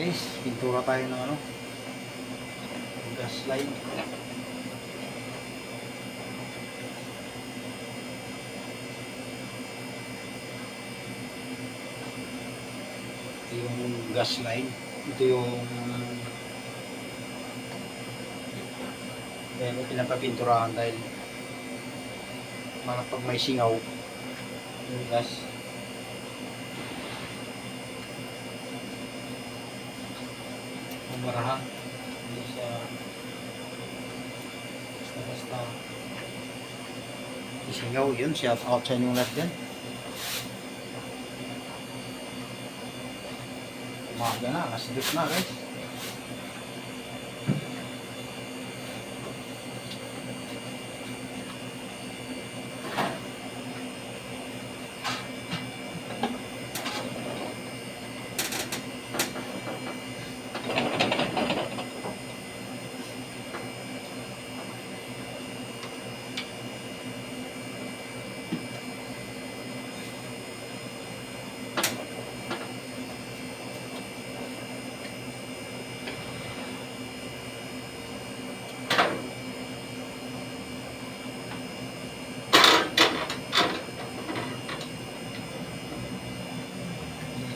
Guys, pintura tayo ng ano, gas line. Ito yung gas line. Ito yung kaya ko pinapapinturahan dahil para pag may singaw yung gas umarahan, hindi siya basta isingaw. Yun, shout out sa inyong lahat dyan. Umaga na, alas 2 na guys.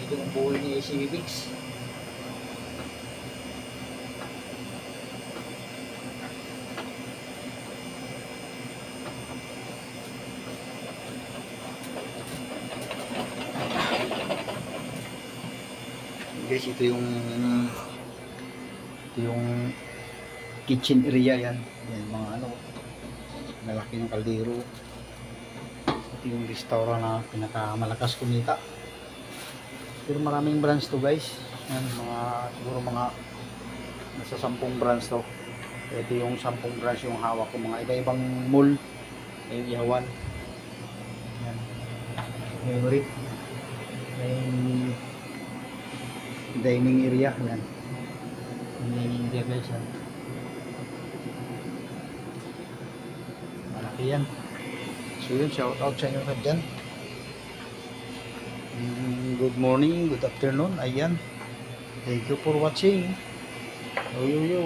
Ito yung buhay ni AC Vivix. Guys, ito yung kitchen area yan. Yan mga ano, malaki ng kaldero. Ito yung restaurant na pinakamalakas kumita. Pero maraming branch to guys. Yan, siguro mga nasa 10 branch to. Ito yung 10 branch yung hawak ko. Mga iba-ibang mall. Yung ihawan. Yan. Favorite. Yung dining area. Yan. Dining area guys. Yan. Malaki yan. So yun, shout out sa inyo dyan. Good morning, good afternoon, ayan. Thank you for watching. Yo, yo, yo.